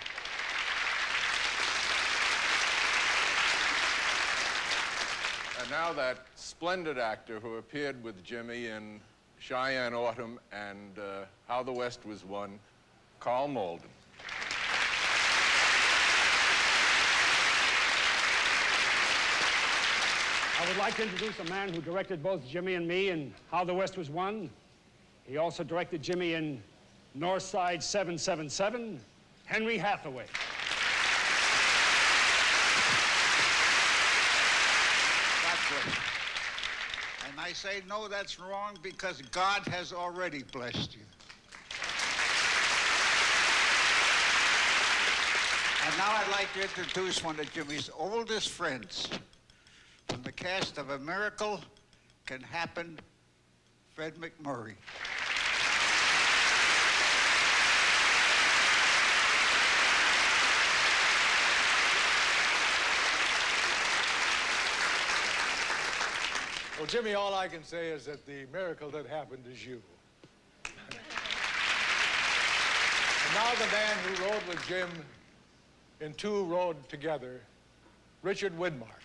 And now that splendid actor who appeared with Jimmy in Cheyenne Autumn and How the West Was Won, Carl Malden. I would like to introduce a man who directed both Jimmy and me in How the West Was Won. He also directed Jimmy in North Side 777, Henry Hathaway. That's right. And I say, no, that's wrong because God has already blessed you. And now I'd like to introduce one of Jimmy's oldest friends from the cast of A Miracle Can Happen, Fred McMurray. Well, Jimmy, all I can say is that the miracle that happened is you. And now the man who rode with Jim in Two Rode Together, Richard Widmark.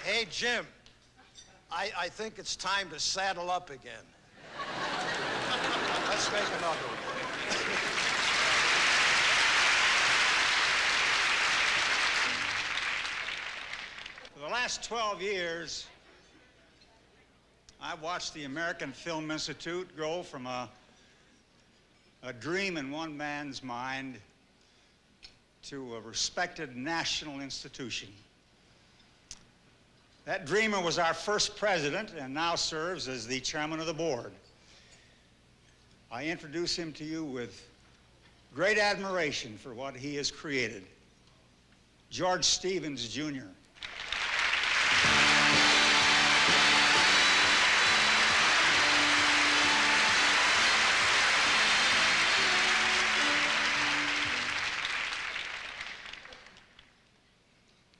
Hey, Jim, I think it's time to saddle up again. Let's make another one. For the last 12 years, I've watched the American Film Institute grow from a dream in one man's mind to a respected national institution. That dreamer was our first president and now serves as the chairman of the board. I introduce him to you with great admiration for what he has created. George Stevens, Jr.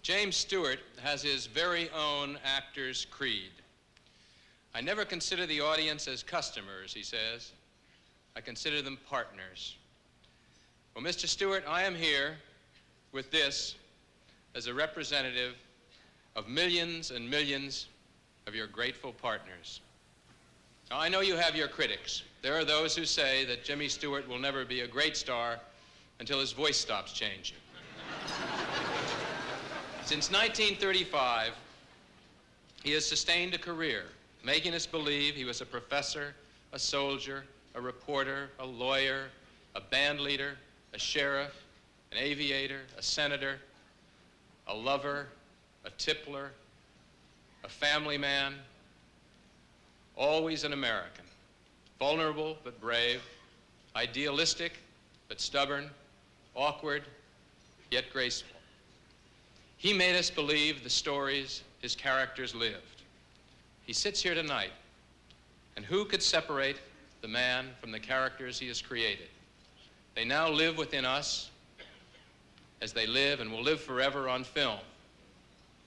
James Stewart has his very own actor's creed. I never consider the audience as customers, he says. I consider them partners. Well, Mr. Stewart, I am here with this as a representative of millions and millions of your grateful partners. Now, I know you have your critics. There are those who say that Jimmy Stewart will never be a great star until his voice stops changing. Since 1935, he has sustained a career, making us believe he was a professor, a soldier, a reporter, a lawyer, a band leader, a sheriff, an aviator, a senator, a lover, a tippler, a family man, always an American, vulnerable but brave, idealistic but stubborn, awkward yet graceful. He made us believe the stories his characters lived. He sits here tonight, and who could separate the man from the characters he has created? They now live within us as they live and will live forever on film.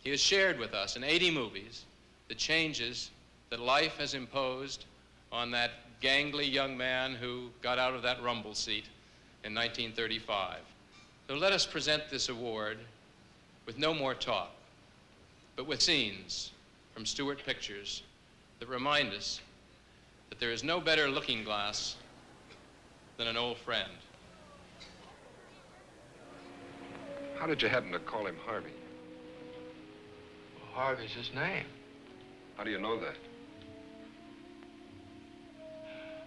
He has shared with us in 80 movies the changes that life has imposed on that gangly young man who got out of that rumble seat in 1935. So let us present this award with no more talk, but with scenes from Stewart Pictures that remind us that there is no better looking glass than an old friend. How did you happen to call him Harvey? Well, Harvey's his name. How do you know that?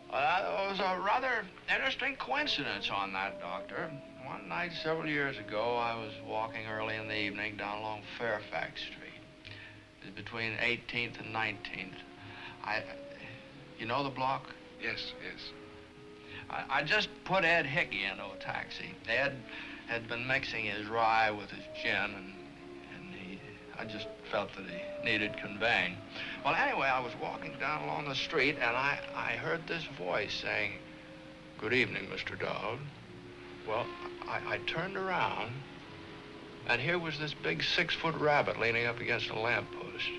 There was a rather interesting coincidence on that, Doctor. One night several years ago, I was walking early in the evening down along Fairfax Street. It was between 18th and 19th. You know the block? Yes, yes. I just put Ed Hickey into a taxi. Ed had been mixing his rye with his gin, and I just felt that he needed conveying. Well, anyway, I was walking down along the street, and I heard this voice saying, "Good evening, Mr. Dowd." Well, I turned around, and here was this big 6-foot rabbit leaning up against a lamppost.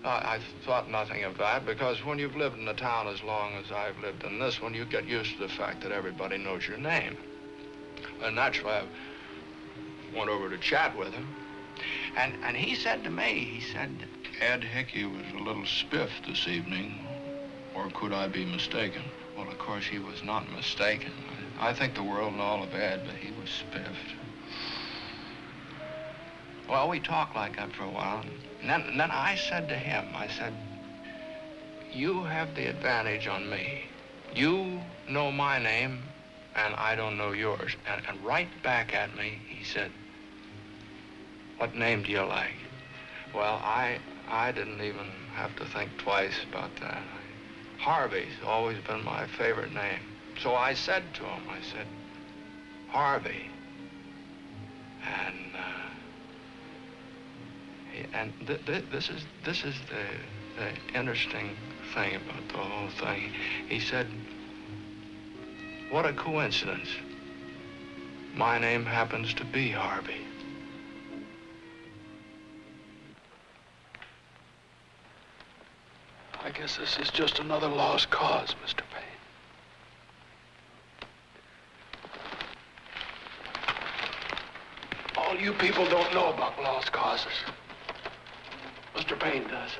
I thought nothing of that, because when you've lived in a town as long as I've lived in this one, you get used to the fact that everybody knows your name. And naturally, I went over to chat with him. And he said to me, he said, "Ed Hickey was a little spiffed this evening, or could I be mistaken?" Well, of course, he was not mistaken. I think the world and all of Ed, but he was spiffed. Well, we talked like that for a while. And then I said to him, I said, "You have the advantage on me. You know my name, and I don't know yours." And right back at me, he said, "What name do you like?" Well, I didn't even have to think twice about that. Harvey's always been my favorite name. So I said to him, I said, "Harvey." And this is the interesting thing about the whole thing. He said, "What a coincidence. My name happens to be Harvey." I guess this is just another lost cause, Mr. Payne. All you people don't know about lost causes. Mr. Payne does.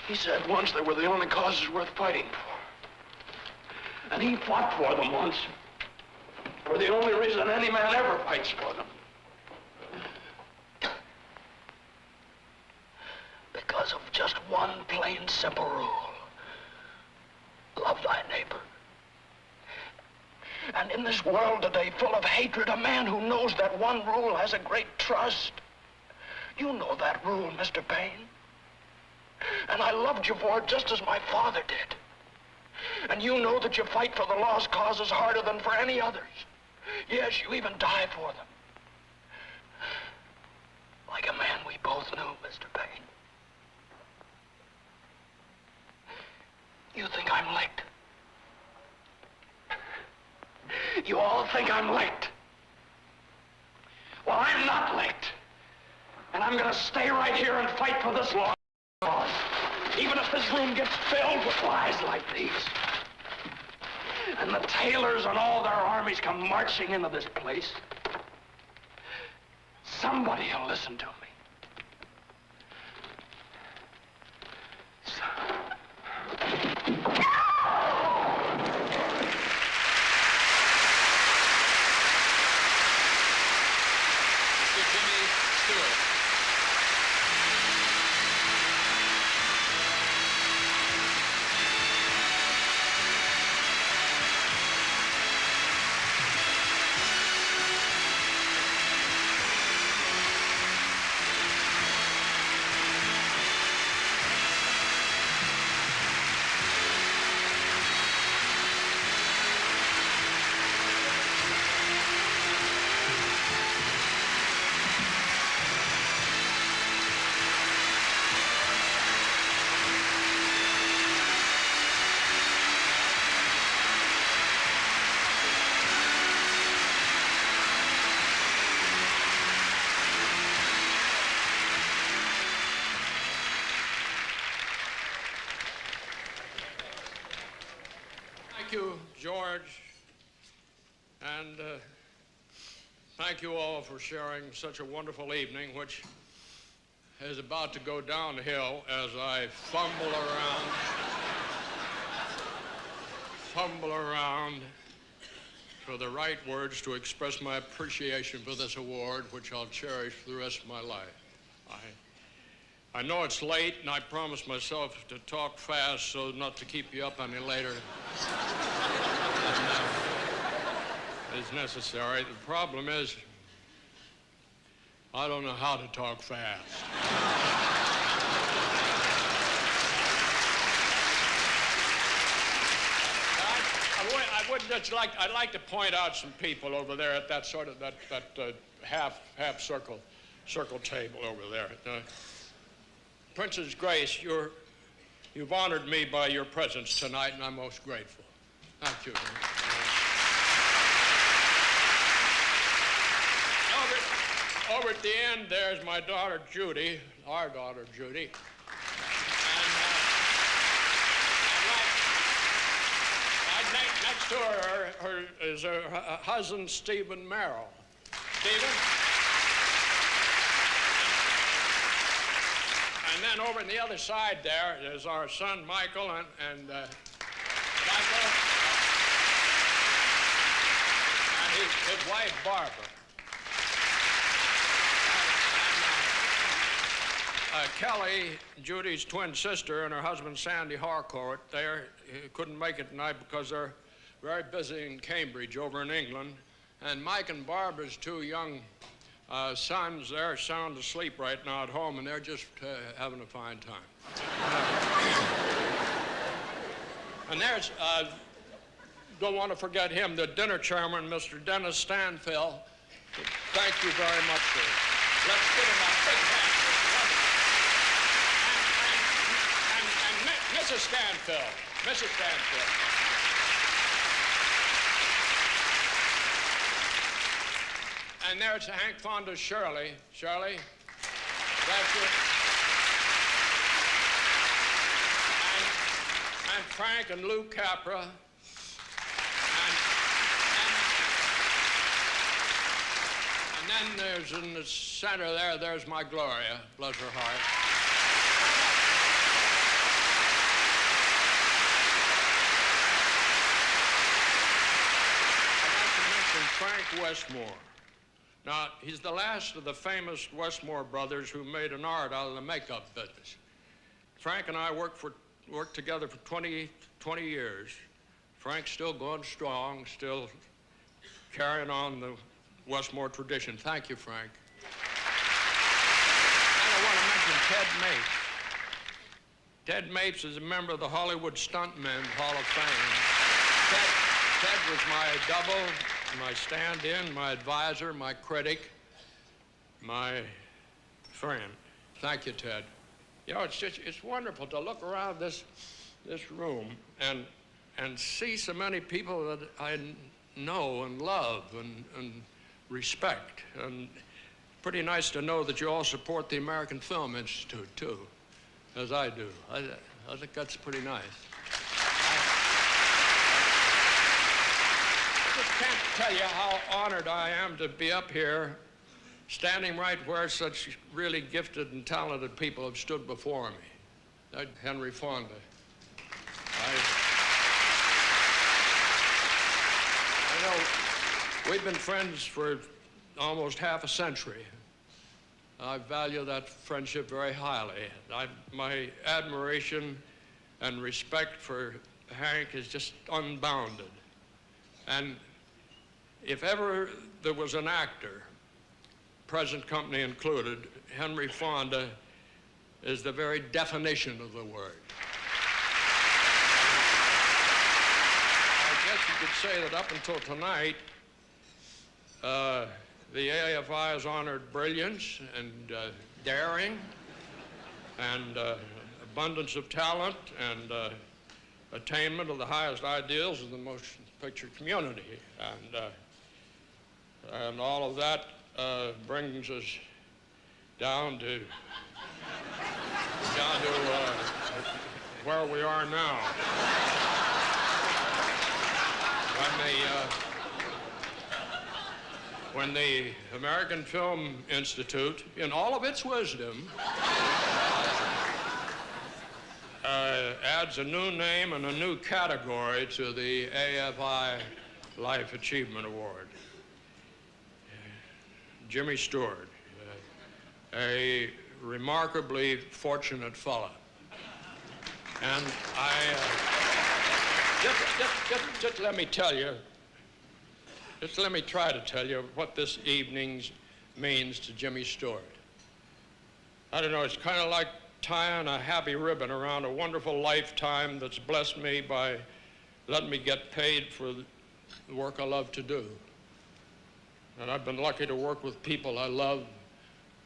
He said once they were the only causes worth fighting for. And he fought for them once. For the only reason any man ever fights for them. Because of just one plain, simple rule. Love thy neighbor. And in this world today full of hatred, a man who knows that one rule has a great trust. You know that rule, Mr. Payne. And I loved you for it just as my father did. And you know that you fight for the lost causes harder than for any others. Yes, you even die for them. Like a man we both knew, Mr. Payne. You think I'm licked? You all think I'm licked. Well, I'm not licked. And I'm gonna stay right here and fight for this lost cause. Even if this room gets filled with lies like these. And the Taylors and all their armies come marching into this place. Somebody will listen to me. George. And thank you all for sharing such a wonderful evening, which is about to go downhill as I fumble around for the right words to express my appreciation for this award, which I'll cherish for the rest of my life. I know it's late, and I promised myself to talk fast so not to keep you up any later than is necessary. The problem is, I don't know how to talk fast. I'd like to point out some people over there at that sort of half circle table over there. Princess Grace, you've honored me by your presence tonight, and I'm most grateful. Thank you. Over at the end, there's my daughter Judy, our daughter Judy. Next to her is her husband, Stephen Merrill. Stephen? And then over on the other side there is our son, Michael, and Michael, and his wife, Barbara. Kelly, Judy's twin sister, and her husband, Sandy Harcourt, they couldn't make it tonight because they're very busy in Cambridge over in England. And Mike and Barbara's two young sons, they're sound asleep right now at home, and they're just having a fine time. And there's, don't want to forget him, the dinner chairman, Mr. Dennis Stanfill. Thank you very much, sir. Let's give him a big hand. Mrs. Stanfill. Mrs. Stanfill. And there's Hank Fonda's Shirley. Shirley, that's it. And Frank and Lou Capra. And then there's in the center there's my Gloria, bless her heart. Frank Westmore. Now, he's the last of the famous Westmore brothers who made an art out of the makeup business. Frank and I worked together for 20 years. Frank's still going strong, still carrying on the Westmore tradition. Thank you, Frank. And I want to mention Ted Mapes. Ted Mapes is a member of the Hollywood Stuntmen Hall of Fame. Ted was my double, my stand-in, my advisor, my critic, my friend. Thank you, Ted. You know, it's wonderful to look around this room and see so many people that I know and love and respect. And pretty nice to know that you all support the American Film Institute, too, as I do. I think that's pretty nice. I just can't tell you how honored I am to be up here, standing right where such really gifted and talented people have stood before me. Henry Fonda. I know we've been friends for almost half a century. I value that friendship very highly. My admiration and respect for Hank is just unbounded. And if ever there was an actor, present company included, Henry Fonda is the very definition of the word. I guess you could say that up until tonight, the AFI has honored brilliance and daring and abundance of talent and attainment of the highest ideals of the motion picture community. And all of that brings us down to where we are now. When the American Film Institute, in all of its wisdom, adds a new name and a new category to the AFI Life Achievement Award. Jimmy Stewart, a remarkably fortunate fella. And just let me tell you, just let me try to tell you what this evening means to Jimmy Stewart. I don't know, it's kind of like tying a happy ribbon around a wonderful lifetime that's blessed me by letting me get paid for the work I love to do. And I've been lucky to work with people I love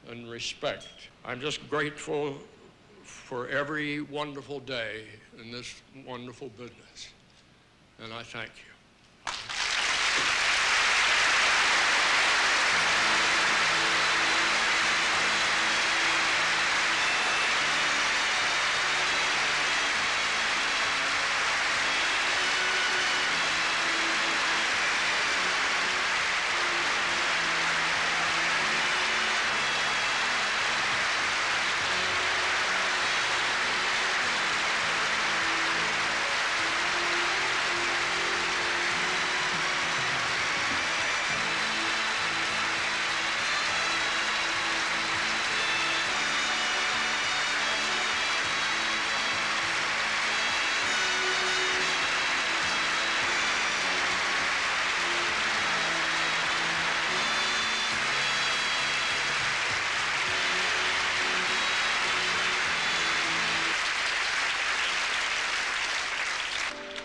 and respect. I'm just grateful for every wonderful day in this wonderful business. And I thank you.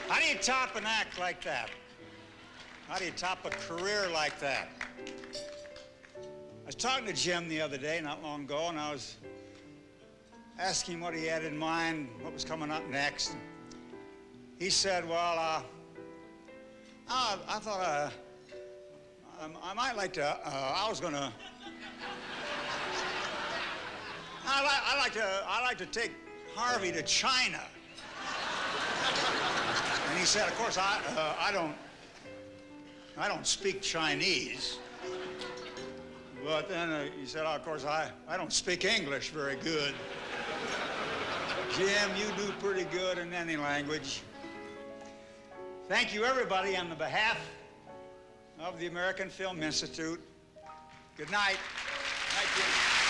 How do you top an act like that? How do you top a career like that? I was talking to Jim the other day, not long ago, and I was asking him what he had in mind, what was coming up next. He said, well, I thought I might like to, I'd like to take Harvey to China. And he said, of course, I don't speak Chinese. But then he said, oh, of course, I don't speak English very good. Jim, you do pretty good in any language. Thank you, everybody, on the behalf of the American Film Institute. Good night. Good night, Jim.